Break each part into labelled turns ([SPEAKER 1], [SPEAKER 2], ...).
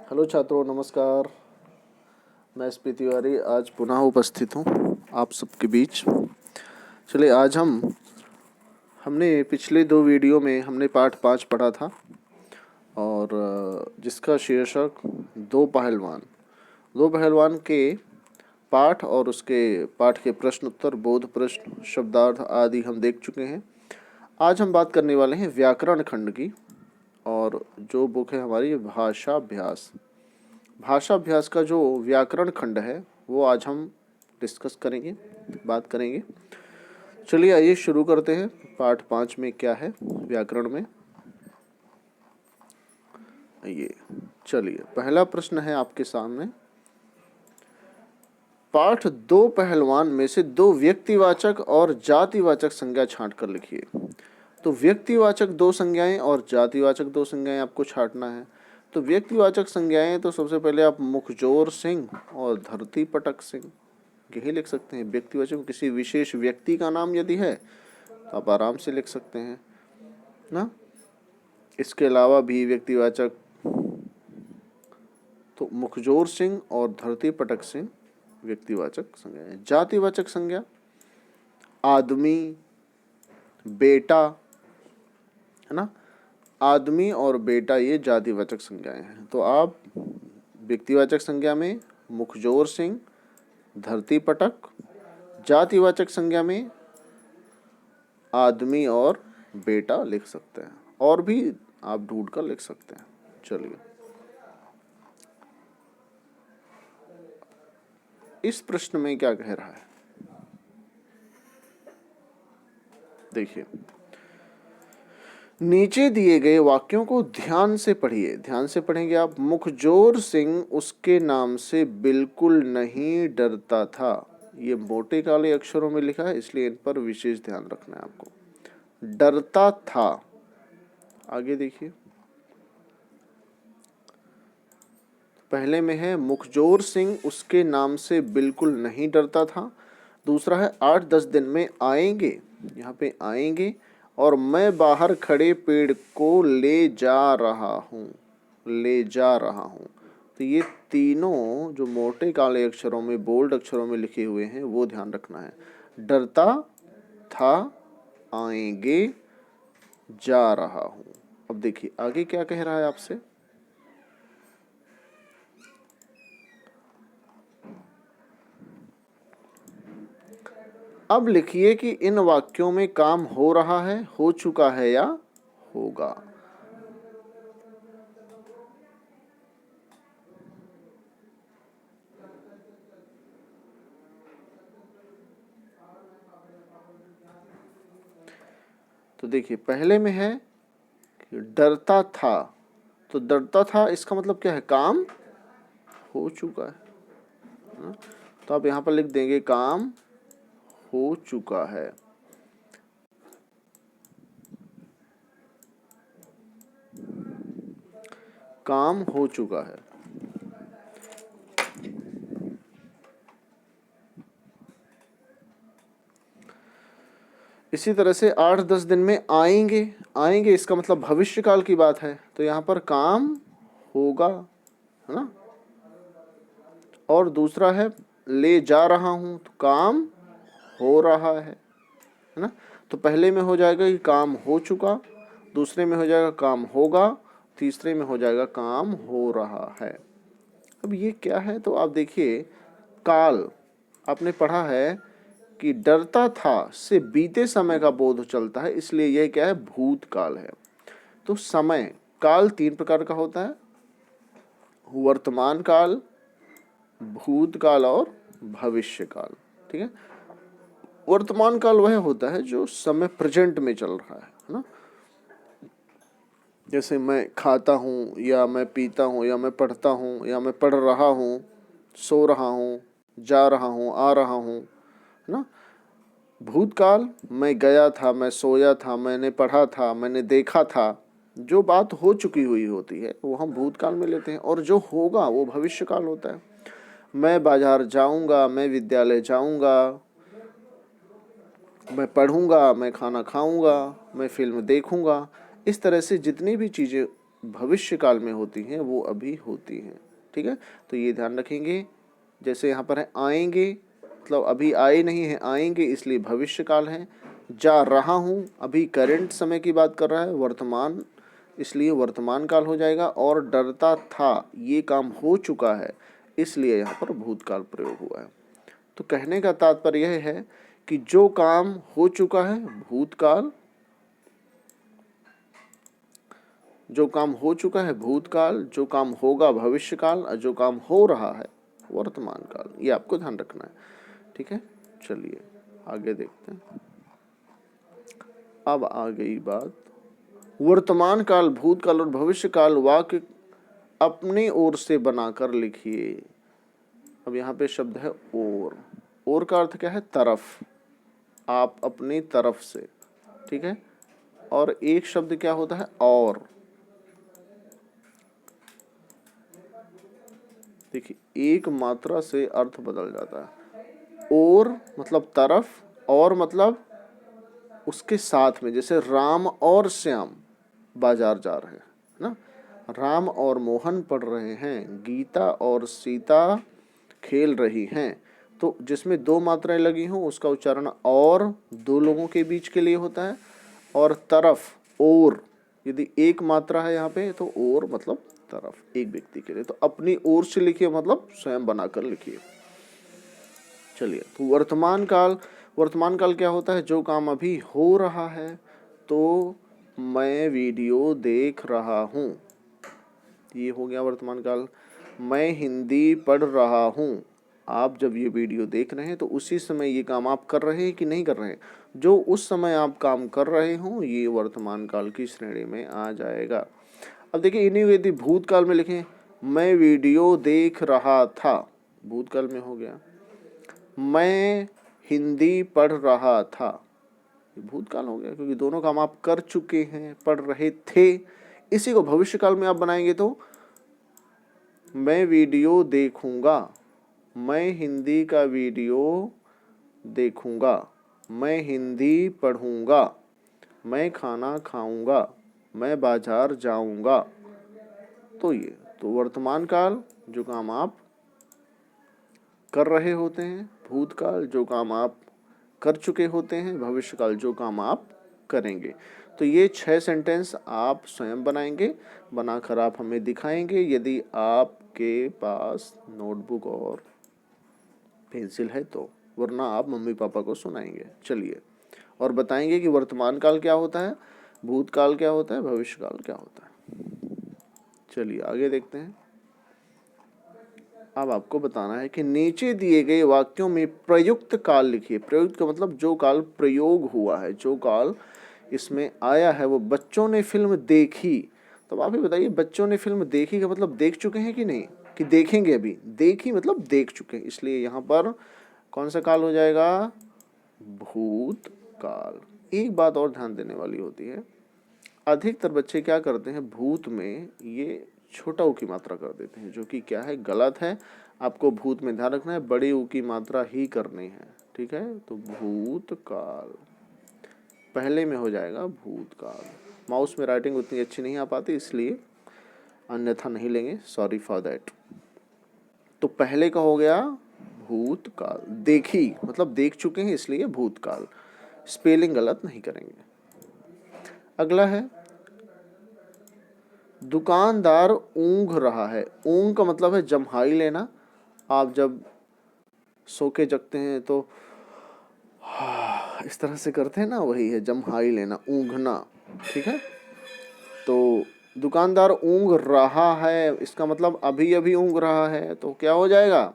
[SPEAKER 1] Hello छात्रों, नमस्कार। मैं एस पी तिवारी आज पुनः उपस्थित हूँ आप सबके बीच। चलिए, आज हमने पिछले दो वीडियो में हमने पाठ 5 पढ़ा था और जिसका शीर्षक दो पहलवान के पाठ और उसके पाठ के प्रश्न उत्तर, बोध प्रश्न, शब्दार्थ आदि हम देख चुके हैं। आज हम बात करने वाले हैं व्याकरण खंड की, और जो बुक है हमारी भाषा अभ्यास का जो व्याकरण खंड है वो आज हम डिस्कस करेंगे, बात करेंगे। चलिए आइए शुरू करते हैं। पाठ 5 में क्या है व्याकरण में, ये चलिए पहला प्रश्न है आपके सामने। पाठ दो पहलवान में से दो व्यक्तिवाचक और जातिवाचक संज्ञा छांट कर लिखिए। तो व्यक्तिवाचक दो संज्ञाएं और जातिवाचक दो संज्ञाएं आपको छांटना है। तो व्यक्तिवाचक संज्ञाएं तो सबसे पहले आप मुखजोर सिंह और धरती पटक सिंह यही लिख सकते हैं। व्यक्तिवाचक किसी विशेष व्यक्ति का नाम यदि है तो आप आराम से लिख सकते हैं ना। इसके अलावा भी व्यक्तिवाचक तो मुखजोर सिंह और धरती पटक सिंह व्यक्तिवाचक संज्ञा है। जातिवाचक संज्ञा आदमी, बेटा, है ना। आदमी और बेटा ये जातिवाचक संज्ञाएं हैं। तो आप व्यक्तिवाचक संज्ञा में मुखजोर सिंह, धरती पटक, जातिवाचक संज्ञा में आदमी और बेटा लिख सकते हैं, और भी आप ढूंढ कर लिख सकते हैं। चलिए, इस प्रश्न में क्या कह रहा है देखिए। नीचे दिए गए वाक्यों को ध्यान से पढ़िए। ध्यान से पढ़ेंगे आप। मुखजोर सिंह उसके नाम से बिल्कुल नहीं डरता था। ये मोटे काले अक्षरों में लिखा है, इसलिए इन पर विशेष ध्यान रखना है आपको। डरता था, आगे देखिए। पहले में है मुखजोर सिंह उसके नाम से बिल्कुल नहीं डरता था। दूसरा है 8-10 दिन में आएंगे, यहाँ पे आएंगे, और मैं बाहर खड़े पेड़ को ले जा रहा हूँ, ले जा रहा हूँ। तो ये तीनों जो मोटे काले अक्षरों में, बोल्ड अक्षरों में लिखे हुए हैं वो ध्यान रखना है। डरता था, आएंगे, जा रहा हूँ। अब देखिए आगे क्या कह रहा है आपसे। अब लिखिए कि इन वाक्यों में काम हो रहा है, हो चुका है या होगा। तो देखिए पहले में है कि डरता था, तो डरता था इसका मतलब क्या है, काम हो चुका है। तो आप यहां पर लिख देंगे काम हो चुका है। काम हो चुका है। इसी तरह से 8-10 दिन में आएंगे, आएंगे इसका मतलब भविष्य काल की बात है, तो यहाँ पर काम होगा, है ना। और दूसरा है ले जा रहा हूं, तो काम हो रहा है ना। तो पहले में हो जाएगा कि काम हो चुका, दूसरे में हो जाएगा काम होगा, तीसरे में हो जाएगा काम हो रहा है। अब ये क्या है, तो आप देखिए काल आपने पढ़ा है कि डरता था से बीते समय का बोध चलता है, इसलिए यह क्या है, भूतकाल है। तो समय काल 3 प्रकार का होता है, वर्तमान काल, भूतकाल और भविष्य काल। ठीक है। वर्तमान काल वह होता है जो समय प्रेजेंट में चल रहा है ना। जैसे मैं खाता हूँ, या मैं पीता हूँ, या मैं पढ़ता हूँ, या मैं पढ़ रहा हूँ, सो रहा हूँ, जा रहा हूँ, आ रहा हूँ, है ना। भूतकाल मैं गया था, मैं सोया था, मैंने पढ़ा था, मैंने देखा था। जो बात हो चुकी हुई होती है वो हम भूतकाल में लेते हैं, और जो होगा वो भविष्यकाल होता है। मैं बाजार जाऊंगा, मैं विद्यालय जाऊंगा, मैं पढ़ूंगा, मैं खाना खाऊंगा, मैं फिल्म देखूंगा। इस तरह से जितनी भी चीज़ें भविष्य काल में होती हैं वो अभी होती हैं। ठीक है, तो ये ध्यान रखेंगे। जैसे यहाँ पर है आएंगे, मतलब अभी आए नहीं है, आएंगे इसलिए भविष्य काल है। जा रहा हूँ, अभी करंट समय की बात कर रहा है, वर्तमान, इसलिए वर्तमान काल हो जाएगा। और डरता था, ये काम हो चुका है, इसलिए यहाँ पर भूतकाल प्रयोग हुआ है। तो कहने का तात्पर्य यह है कि जो काम हो चुका है भूतकाल, जो काम हो चुका है भूतकाल, जो काम होगा भविष्यकाल, और जो काम हो रहा है वर्तमान काल, ये आपको ध्यान रखना है। ठीक है, चलिए आगे देखते हैं। अब आ गई बात वर्तमान काल, भूतकाल और भविष्य काल वाक्य अपनी ओर से बनाकर लिखिए। अब यहाँ पे शब्द है और का अर्थ क्या है? तरफ, आप अपनी तरफ से। ठीक है, और एक शब्द क्या होता है? और। देखिए, एक मात्रा से अर्थ बदल जाता है। और मतलब तरफ, और मतलब उसके साथ में। जैसे राम और श्याम बाजार जा रहे हैं ना, राम और मोहन पढ़ रहे हैं, गीता और सीता खेल रही हैं। तो जिसमें दो मात्राएं लगी हों उसका उच्चारण और दो लोगों के बीच के लिए होता है। और तरफ, और, यदि एक मात्रा है यहाँ पे तो और मतलब तरफ, एक व्यक्ति के लिए। तो अपनी ओर से लिखिए मतलब स्वयं बनाकर लिखिए। चलिए, तो वर्तमान काल क्या होता है? जो काम अभी हो रहा है। तो मैं वीडियो देख रहा हूँ, ये हो गया वर्तमान काल। मैं हिंदी पढ़ रहा हूँ, आप जब ये वीडियो देख रहे हैं तो उसी समय ये काम आप कर रहे हैं कि नहीं कर रहे हैं? जो उस समय आप काम कर रहे हो ये वर्तमान काल की श्रेणी में आ जाएगा। अब देखिए, इन्हीं यदि भूतकाल में लिखें, मैं वीडियो देख रहा था, भूतकाल में हो गया। मैं हिंदी पढ़ रहा था, ये भूतकाल हो गया, क्योंकि दोनों काम आप कर चुके हैं, पढ़ रहे थे। इसी को भविष्य काल में आप बनाएंगे तो मैं वीडियो देखूंगा, मैं हिंदी का वीडियो देखूंगा, मैं हिंदी पढ़ूंगा, मैं खाना खाऊंगा, मैं बाजार जाऊंगा। तो ये तो वर्तमान काल जो काम आप कर रहे होते हैं, भूतकाल जो काम आप कर चुके होते हैं, भविष्यकाल जो काम आप करेंगे। तो ये 6 सेंटेंस आप स्वयं बनाएंगे, बनाकर आप हमें दिखाएंगे यदि आपके पास नोटबुक और पेंसिल है तो, वरना आप मम्मी पापा को सुनाएंगे। चलिए, और बताएंगे कि वर्तमान काल क्या होता है, भूतकाल क्या होता है, भविष्यकाल क्या होता है। चलिए आगे देखते हैं। अब आपको बताना है कि नीचे दिए गए वाक्यों में प्रयुक्त काल लिखिए। प्रयुक्त का मतलब जो काल प्रयोग हुआ है, जो काल इसमें आया है। वो बच्चों ने फिल्म देखी, तो आप ही बताइए, बच्चों ने फिल्म देखी का मतलब देख चुके हैं कि नहीं, कि देखेंगे अभी? देखी मतलब देख चुके हैं, इसलिए यहाँ पर कौन सा काल हो जाएगा? भूतकाल। एक बात और ध्यान देने वाली होती है, अधिकतर बच्चे क्या करते हैं, भूत में ये छोटा ऊ की मात्रा कर देते हैं, जो कि क्या है, गलत है। आपको भूत में ध्यान रखना है, बड़ी ऊ की मात्रा ही करनी है। ठीक है, तो भूतकाल पहले में हो जाएगा भूतकाल। माउस में राइटिंग उतनी अच्छी नहीं आ पाती, इसलिए अन्यथा नहीं लेंगे, सॉरी फॉर दैट। तो पहले का हो गया भूतकाल, देखी मतलब देख चुके हैं इसलिए भूतकाल, स्पेलिंग गलत नहीं करेंगे। अगला है दुकानदार ऊँघ रहा है। ऊँघ का मतलब है जम्हाई लेना। आप जब सो के जगते हैं तो इस तरह से करते हैं ना, वही है जम्हाई लेना, ऊँघना। ठीक है, तो दुकानदार ऊँघ रहा है, इसका मतलब अभी अभी ऊँघ रहा है, तो क्या हो जाएगा?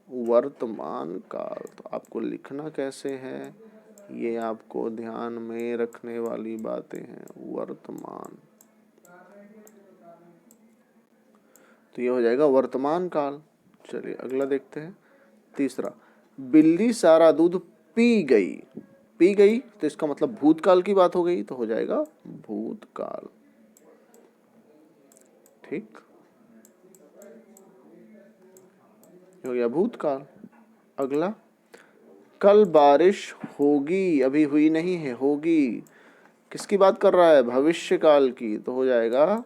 [SPEAKER 1] वर्तमान काल। तो आपको लिखना कैसे है, ये आपको ध्यान में रखने वाली बातें हैं। वर्तमान, तो ये हो जाएगा वर्तमान काल। चलिए अगला देखते हैं। तीसरा, बिल्ली सारा दूध पी गई। पी गई तो इसका मतलब भूतकाल की बात हो गई, तो हो जाएगा भूतकाल। ठीक, हो गया भूतकाल। अगला, कल बारिश होगी, अभी हुई नहीं है, होगी। किसकी बात कर रहा है? भविष्य काल की, तो हो जाएगा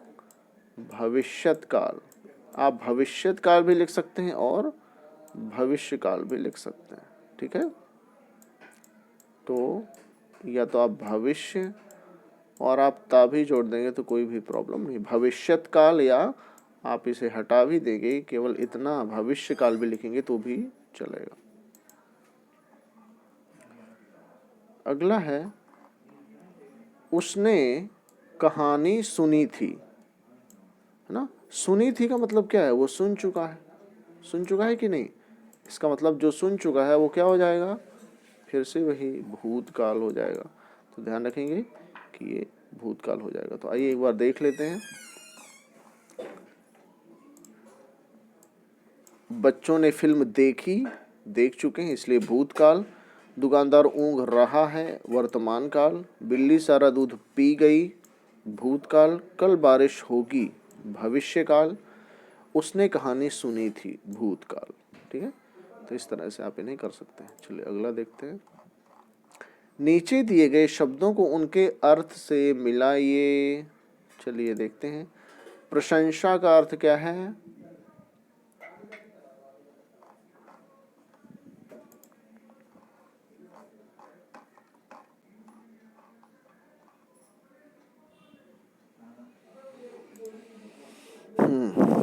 [SPEAKER 1] भविष्यत काल। आप भविष्यत काल भी लिख सकते हैं और भविष्य काल भी लिख सकते हैं, ठीक है। तो या तो आप भविष्य और आप ता भी जोड़ देंगे तो कोई भी प्रॉब्लम नहीं, भविष्यत काल, या आप इसे हटा भी देंगे, केवल इतना भविष्य काल भी लिखेंगे तो भी चलेगा। अगला है, उसने कहानी सुनी थी, है ना। सुनी थी का मतलब क्या है, वो सुन चुका है। सुन चुका है कि नहीं, इसका मतलब जो सुन चुका है वो क्या हो जाएगा, फिर से वही भूतकाल हो जाएगा। तो ध्यान रखेंगे कि ये भूतकाल हो जाएगा। तो आइए एक बार देख लेते हैं। बच्चों ने फिल्म देखी, देख चुके हैं इसलिए भूतकाल। दुकानदार ऊँघ रहा है, वर्तमान काल। बिल्ली सारा दूध पी गई, भूतकाल। कल बारिश होगी, भविष्य काल। उसने कहानी सुनी थी, भूतकाल। ठीक है, तो इस तरह से आप इन्हें कर सकते हैं। चलिए अगला देखते हैं। नीचे दिए गए शब्दों को उनके अर्थ से मिलाइए। चलिए देखते हैं। प्रशंसा का अर्थ क्या है,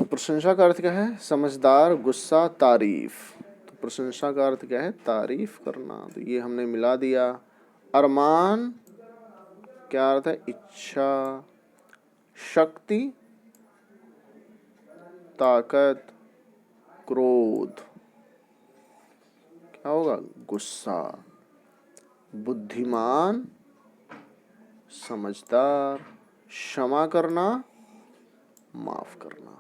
[SPEAKER 1] प्रशंसा का अर्थ क्या है, समझदार, गुस्सा, तारीफ। तो प्रशंसा का अर्थ क्या है, तारीफ करना। तो ये हमने मिला दिया। अरमान क्या अर्थ है, इच्छा, शक्ति, ताकत, क्रोध, क्या होगा, गुस्सा। बुद्धिमान, समझदार, क्षमा करना, माफ करना।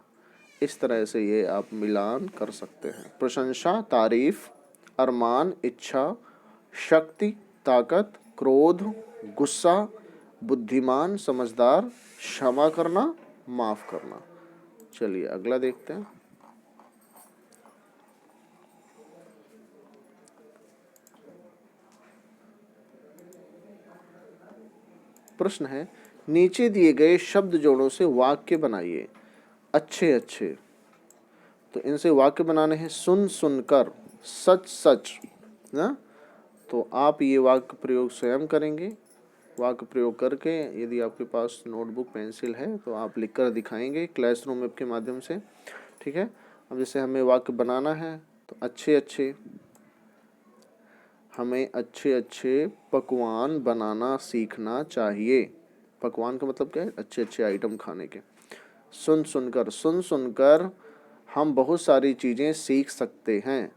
[SPEAKER 1] इस तरह से ये आप मिलान कर सकते हैं। प्रशंसा, तारीफ, अरमान, इच्छा, शक्ति, ताकत, क्रोध, गुस्सा, बुद्धिमान, समझदार, क्षमा करना, माफ करना। चलिए अगला देखते हैं। प्रश्न है, नीचे दिए गए शब्द जोड़ों से वाक्य बनाइए। अच्छे अच्छे, तो इनसे वाक्य बनाने हैं। सुन सुनकर, सच सच, ना। तो आप ये वाक्य प्रयोग स्वयं करेंगे। वाक्य प्रयोग करके यदि आपके पास नोटबुक पेंसिल है तो आप लिखकर दिखाएंगे क्लासरूम ऐप के माध्यम से, ठीक है। अब जैसे हमें वाक्य बनाना है तो अच्छे अच्छे, हमें अच्छे अच्छे पकवान बनाना सीखना चाहिए। पकवान का मतलब क्या है, अच्छे अच्छे आइटम खाने के। सुन सुनकर, सुन सुनकर हम बहुत सारी चीज़ें सीख सकते हैं।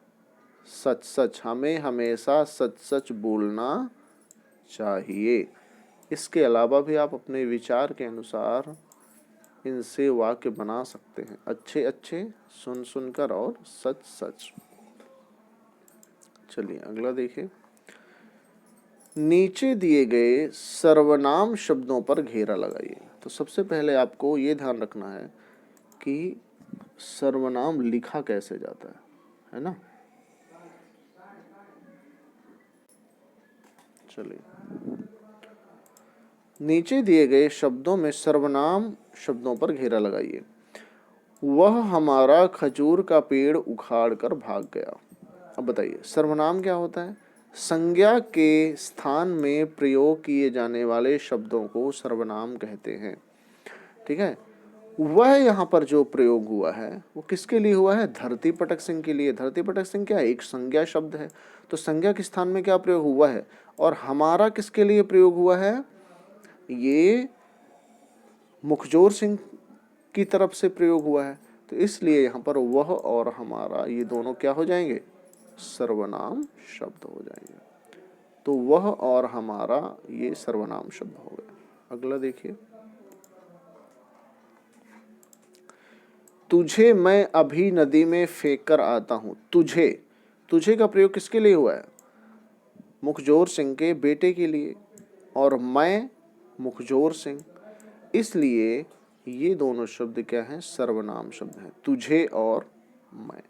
[SPEAKER 1] सच सच, हमें हमेशा सच सच बोलना चाहिए। इसके अलावा भी आप अपने विचार के अनुसार इनसे वाक्य बना सकते हैं। अच्छे अच्छे, सुन सुनकर और सच सच। चलिए अगला देखिए। नीचे दिए गए सर्वनाम शब्दों पर घेरा लगाइए। तो सबसे पहले आपको ये ध्यान रखना है कि सर्वनाम लिखा कैसे जाता है ना। चलिए, नीचे दिए गए शब्दों में सर्वनाम शब्दों पर घेरा लगाइए। वह हमारा खजूर का पेड़ उखाड़ कर भाग गया। अब बताइए सर्वनाम क्या होता है, संज्ञा के स्थान में प्रयोग किए जाने वाले शब्दों को सर्वनाम कहते हैं। ठीक है, वह यहाँ पर जो प्रयोग हुआ है वो किसके लिए हुआ है, धरती पटक सिंह के लिए। धरती पटक सिंह क्या है, एक संज्ञा शब्द है। तो संज्ञा के स्थान में क्या प्रयोग हुआ है, और हमारा किसके लिए प्रयोग हुआ है, ये मुखजोर सिंह की तरफ से प्रयोग हुआ है। तो इसलिए यहाँ पर वह और हमारा ये दोनों क्या हो जाएंगे, सर्वनाम शब्द हो जाएंगे। तो वह और हमारा ये सर्वनाम शब्द हो गया। अगला देखिए। तुझे मैं अभी नदी में फेंक कर आता हूँ। तुझे, तुझे का प्रयोग किसके लिए हुआ है, मुखजोर सिंह के बेटे के लिए, और मैं मुखजोर सिंह, इसलिए ये दोनों शब्द क्या हैं, सर्वनाम शब्द हैं, तुझे और मैं।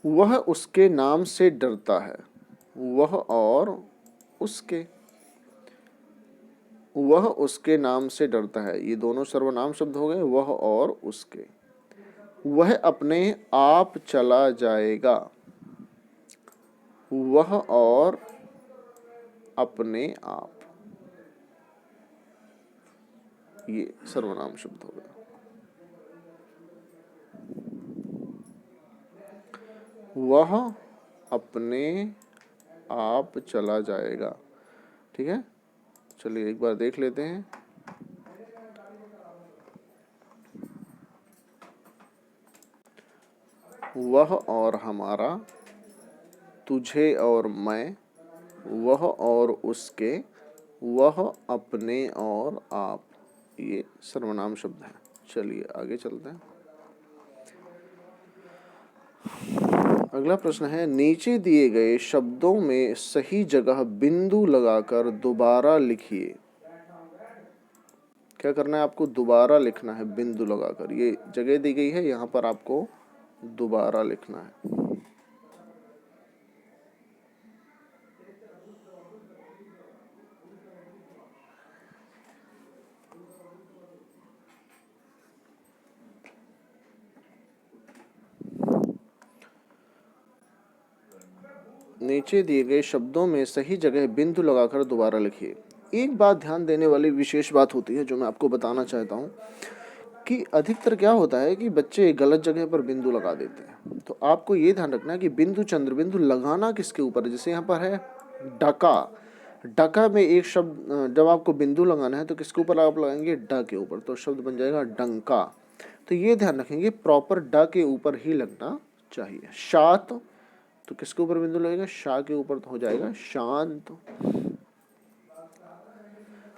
[SPEAKER 1] वह उसके नाम से डरता है। वह और उसके, वह उसके नाम से डरता है, ये दोनों सर्वनाम शब्द हो गए, वह और उसके। वह अपने आप चला जाएगा, वह और अपने आप, ये सर्वनाम शब्द हो गया। वह अपने आप चला जाएगा, ठीक है। चलिए एक बार देख लेते हैं। वह और हमारा, तुझे और मैं, वह और उसके, वह अपने और आप, ये सर्वनाम शब्द है। चलिए आगे चलते हैं। अगला प्रश्न है, नीचे दिए गए शब्दों में सही जगह बिंदु लगाकर दोबारा लिखिए। क्या करना है आपको? दोबारा लिखना है बिंदु लगाकर। ये जगह दी गई है, यहाँ पर आपको दोबारा लिखना है। नीचे दिए गए शब्दों में सही जगह बिंदु लगाकर दोबारा लिखिए। एक बात ध्यान देने वाली विशेष बात होती है जो मैं आपको बताना चाहता हूँ कि अधिकतर क्या होता है कि बच्चे गलत जगह पर बिंदु लगा देते हैं। तो आपको ये ध्यान रखना है कि बिंदु चंद्र बिंदु लगाना किसके ऊपर है। जैसे यहाँ पर है डका, डका में एक शब्द जब आपको बिंदु लगाना है तो किसके ऊपर आप लगाएंगे? ड के ऊपर, तो शब्द बन जाएगा डंका। तो ये ध्यान रखेंगे प्रॉपर ड के ऊपर ही लगना चाहिए। शात तो किसके ऊपर बिंदु लगेगा? शाह के ऊपर, तो हो जाएगा शांत।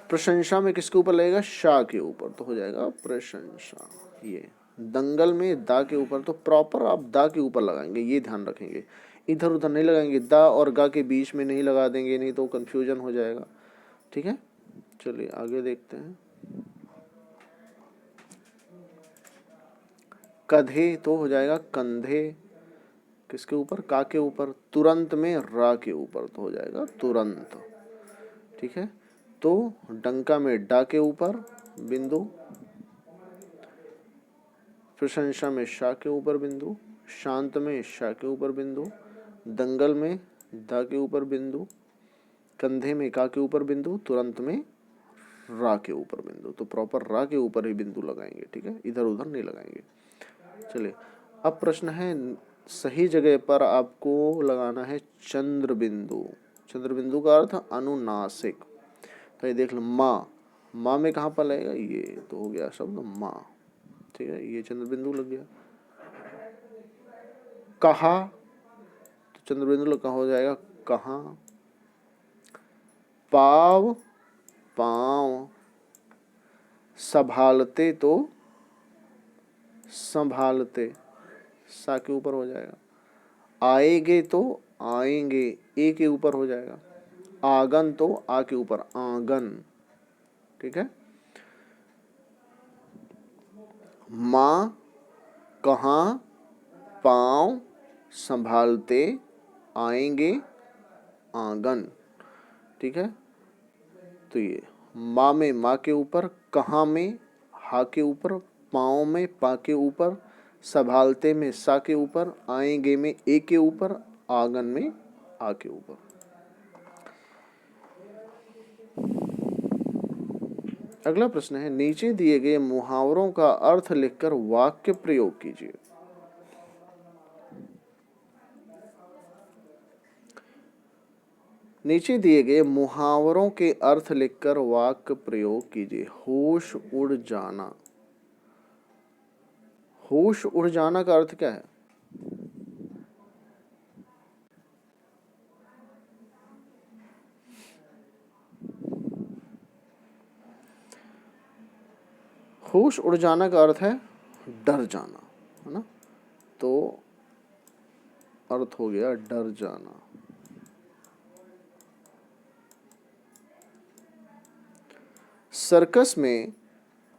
[SPEAKER 1] प्रशंसा में किसके ऊपर लगेगा? शाह के ऊपर, तो हो जाएगा प्रशंसा। ये दंगल में दा के ऊपर, तो प्रॉपर आप दा के ऊपर लगाएंगे, ये ध्यान रखेंगे। इधर उधर नहीं लगाएंगे, दा और गा के बीच में नहीं लगा देंगे, नहीं तो कंफ्यूजन हो जाएगा, ठीक है। चलिए आगे देखते हैं। कधे तो हो जाएगा कंधे, किसके ऊपर? का के ऊपर। तुरंत में रा के ऊपर, तो हो जाएगा तुरंत, ठीक है। तो डंका में डा के ऊपर बिंदु, प्रशंसा में शा के ऊपर बिंदु, शांत में शा के ऊपर बिंदु, दंगल में दा के ऊपर बिंदु, कंधे में का के ऊपर बिंदु, तुरंत में रा के ऊपर बिंदु। तो प्रॉपर रा के ऊपर ही बिंदु लगाएंगे, ठीक है, इधर उधर नहीं लगाएंगे। चलिए अब प्रश्न है, सही जगह पर आपको लगाना है चंद्र बिंदु। चंद्र बिंदु का अर्थ अनुनासिक। तो ये देख लो, माँ, माँ में कहाँ पर लगेगा? ये तो हो गया शब्द माँ, ठीक है, ये चंद्र बिंदु लग गया। कहा तो चंद्र बिंदु कहाँ हो जाएगा? कहाँ। पाव, पाँव। संभालते तो संभालते, सा के ऊपर हो जाएगा। आएंगे तो आएंगे, ए के ऊपर हो जाएगा। आंगन तो आ के ऊपर, आंगन, ठीक है। माँ, कहाँ, पाँव, संभालते, आएंगे, आंगन, ठीक है। तो ये माँ में माँ के ऊपर, कहाँ में हा के ऊपर, पाँव में पा के ऊपर, संभालते में सा के ऊपर, आएंगे में ए के ऊपर, आंगन में आ के ऊपर। अगला प्रश्न है, नीचे दिए गए मुहावरों का अर्थ लिखकर वाक्य प्रयोग कीजिए। नीचे दिए गए मुहावरों के अर्थ लिखकर वाक्य प्रयोग कीजिए। होश उड़ जाना, होश उड़ जाना का अर्थ क्या है? होश उड़ जाना का अर्थ है डर जाना, है ना। तो अर्थ हो गया डर जाना। सर्कस में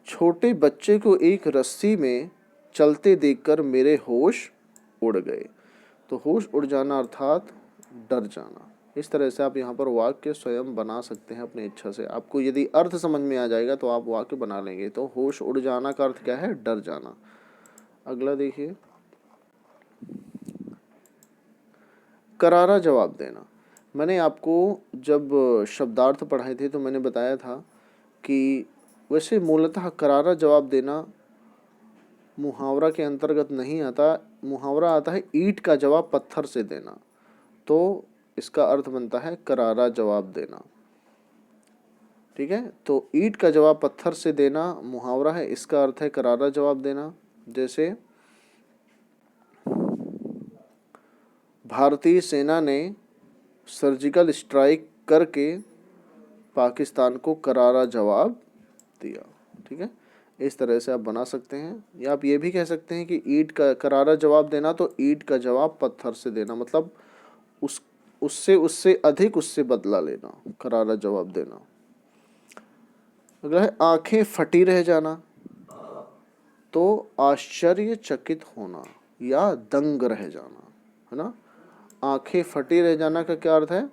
[SPEAKER 1] छोटे बच्चे को एक रस्सी में चलते देखकर मेरे होश उड़ गए। तो होश उड़ जाना अर्थात डर जाना। इस तरह से आप यहाँ पर वाक्य स्वयं बना सकते हैं अपनी इच्छा से। आपको यदि अर्थ समझ में आ जाएगा तो आप वाक्य बना लेंगे। तो होश उड़ जाना का अर्थ क्या है? डर जाना। अगला देखिए, करारा जवाब देना। मैंने आपको जब शब्दार्थ पढ़ाए थे तो मैंने बताया था कि वैसे मूलतः करारा जवाब देना मुहावरा के अंतर्गत नहीं आता। मुहावरा आता है ईंट का जवाब पत्थर से देना। तो इसका अर्थ बनता है करारा जवाब देना। ठीक है, तो ईंट का जवाब पत्थर से देना मुहावरा है, इसका अर्थ है करारा जवाब देना। जैसे भारतीय सेना ने सर्जिकल स्ट्राइक करके पाकिस्तान को करारा जवाब दिया। ठीक है, इस तरह से आप बना सकते हैं। या आप ये भी कह सकते हैं कि ईंट का करारा जवाब देना, तो ईंट का जवाब पत्थर से देना, मतलब उससे अधिक उससे बदला लेना, करारा जवाब देना। अगला है आंखें फटी रह जाना। तो आश्चर्यचकित होना या दंग रह जाना, है ना। आंखें फटी रह जाना का क्या अर्थ है?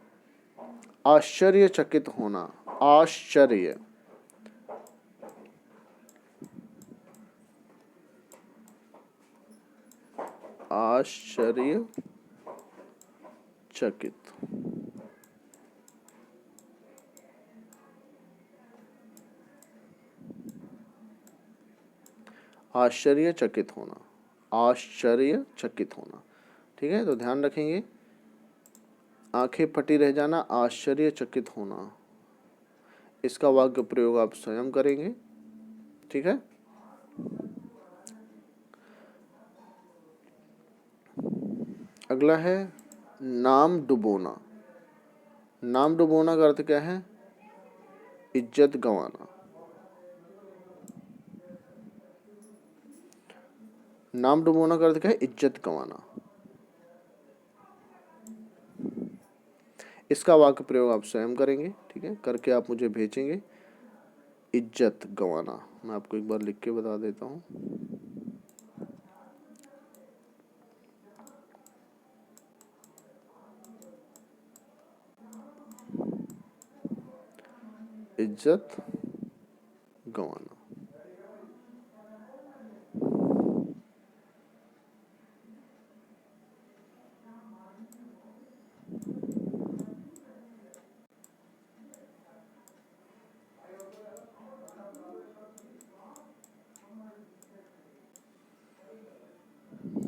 [SPEAKER 1] आश्चर्यचकित होना। आश्चर्य, आश्चर्यचकित। आश्चर्यचकित होना, आश्चर्यचकित होना। ठीक है, तो ध्यान रखेंगे, आंखें फटी रह जाना, आश्चर्यचकित होना, इसका वाक्य प्रयोग आप स्वयं करेंगे। ठीक है, अगला है नाम डुबोना। नाम डुबोना का अर्थ क्या है? इज्जत गंवाना। नाम डुबोना का अर्थ क्या है? इज्जत गंवाना। इसका वाक्य प्रयोग आप स्वयं करेंगे। ठीक है, करके आप मुझे भेजेंगे। इज्जत गंवाना, मैं आपको एक बार लिख के बता देता हूँ। इज्जत गंवाना।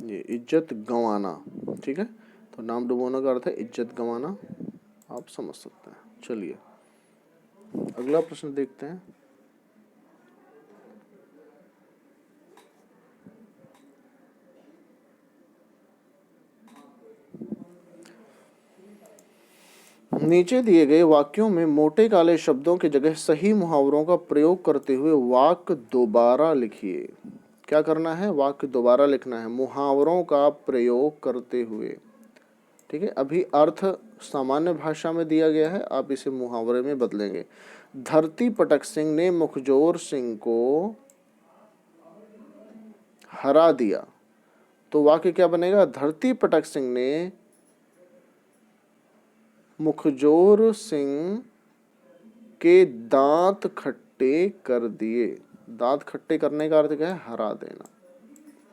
[SPEAKER 1] ये इज्जत गंवाना। ठीक है, तो नाम डुबोना का अर्थ है इज्जत गंवाना, आप समझ सकते हैं। चलिए अगला प्रश्न देखते हैं। नीचे दिए गए वाक्यों में मोटे काले शब्दों की जगह सही मुहावरों का प्रयोग करते हुए वाक्य दोबारा लिखिए। क्या करना है? वाक्य दोबारा लिखना है मुहावरों का प्रयोग करते हुए। ठीक है, अभी अर्थ सामान्य भाषा में दिया गया है, आप इसे मुहावरे में बदलेंगे। धरती पटक सिंह ने मुखजोर सिंह को हरा दिया। तो वाक्य क्या बनेगा? धरती पटक सिंह ने मुखजोर सिंह के दांत खट्टे कर दिए। दांत खट्टे करने का अर्थ क्या है? हरा देना।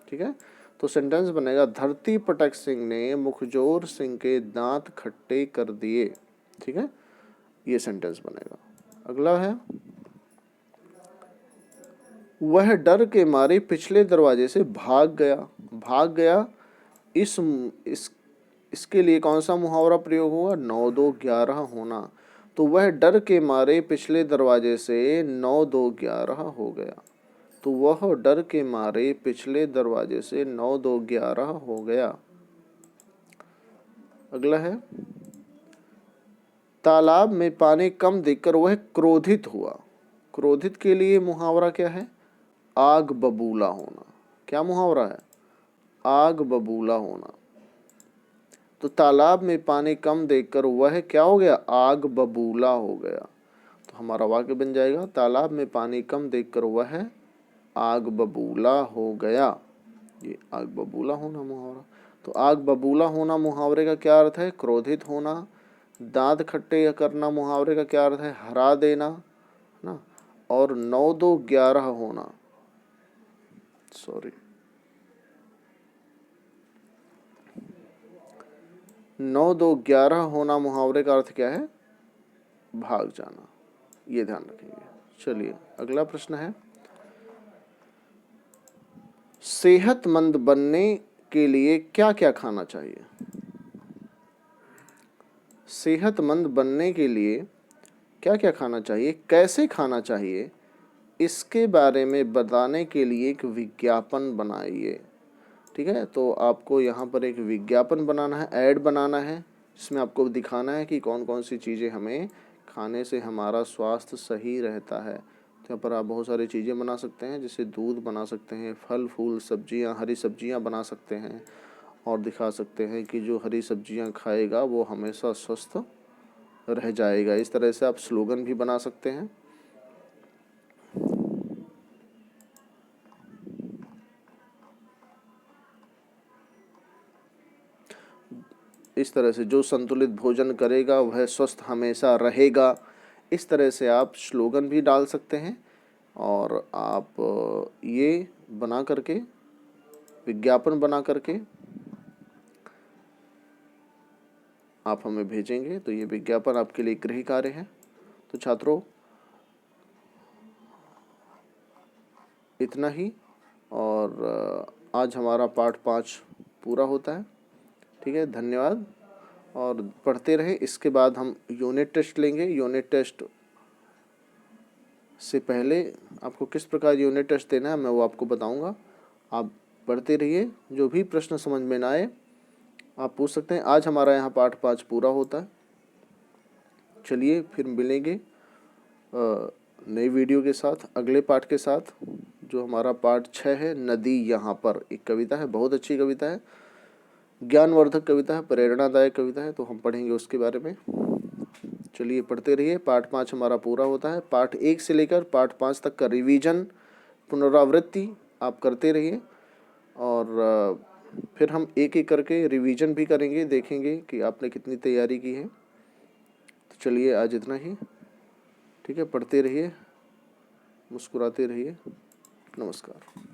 [SPEAKER 1] ठीक है, तो सेंटेंस बनेगा धरती पटक सिंह ने मुखजोर सिंह के दांत खट्टे कर दिए। ठीक है, ये सेंटेंस बनेगा। अगला है वह डर के मारे पिछले दरवाजे से भाग गया। भाग गया, इसके लिए कौन सा मुहावरा प्रयोग हुआ? 9 2 11 होना। तो वह डर के मारे पिछले दरवाजे से 9 2 11 हो गया। तो वह डर के मारे पिछले दरवाजे से 9 2 11 हो गया। अगला है तालाब में पानी कम देखकर वह क्रोधित हुआ। क्रोधित के लिए मुहावरा क्या है? आग बबूला होना। क्या मुहावरा है? आग बबूला होना। तो तालाब में पानी कम देखकर वह क्या हो गया? आग बबूला हो गया। तो हमारा वाक्य बन जाएगा तालाब में पानी कम देखकर वह आग बबूला हो गया। ये आग बबूला होना मुहावरा। तो आग बबूला होना मुहावरे का क्या अर्थ है? क्रोधित होना दांत खट्टे करना मुहावरे का क्या अर्थ है? हरा देना ना। और 9 2 11 होना, सॉरी 9 2 11 होना मुहावरे का अर्थ क्या है? भाग जाना। ये ध्यान रखेंगे। चलिए अगला प्रश्न है, सेहतमंद बनने के लिए क्या क्या खाना चाहिए? सेहतमंद बनने के लिए क्या क्या खाना चाहिए, कैसे खाना चाहिए, इसके बारे में बताने के लिए एक विज्ञापन बनाइए। ठीक है, तो आपको यहाँ पर एक विज्ञापन बनाना है, ऐड बनाना है, जिसमें आपको दिखाना है कि कौन कौन सी चीज़ें हमें खाने से हमारा स्वास्थ्य सही रहता है। तो यहाँ पर आप बहुत सारी चीज़ें बना सकते हैं, जैसे दूध बना सकते हैं, फल फूल सब्जियाँ, हरी सब्जियाँ बना सकते हैं, और दिखा सकते हैं कि जो हरी सब्जियाँ खाएगा वो हमेशा स्वस्थ रह जाएगा। इस तरह से आप स्लोगन भी बना सकते हैं। इस तरह से जो संतुलित भोजन करेगा वह स्वस्थ हमेशा रहेगा, इस तरह से आप स्लोगन भी डाल सकते हैं। और आप ये बना करके, विज्ञापन बना करके आप हमें भेजेंगे, तो ये विज्ञापन आपके लिए गृह कार्य है। तो छात्रों इतना ही, और आज हमारा पाठ 5 पूरा होता है। ठीक है, धन्यवाद, और पढ़ते रहें। इसके बाद हम यूनिट टेस्ट लेंगे। यूनिट टेस्ट से पहले आपको किस प्रकार यूनिट टेस्ट देना है मैं वो आपको बताऊंगा। आप पढ़ते रहिए, जो भी प्रश्न समझ में ना आए आप पूछ सकते हैं। आज हमारा यहाँ पाठ 5 पूरा होता है। चलिए फिर मिलेंगे नई वीडियो के साथ, अगले पाठ के साथ, जो हमारा पाठ 6 है, नदी यहाँ पर। एक कविता है, बहुत अच्छी कविता है, ज्ञानवर्धक कविता है, प्रेरणादायक कविता है, तो हम पढ़ेंगे उसके बारे में। चलिए पढ़ते रहिए। पाठ 5 हमारा पूरा होता है। पाठ 1 से लेकर पाठ 5 तक का रिवीजन, पुनरावृत्ति आप करते रहिए, और फिर हम एक एक करके रिवीजन भी करेंगे, देखेंगे कि आपने कितनी तैयारी की है। तो चलिए आज इतना ही। ठीक है, पढ़ते रहिए, मुस्कुराते रहिए। नमस्कार।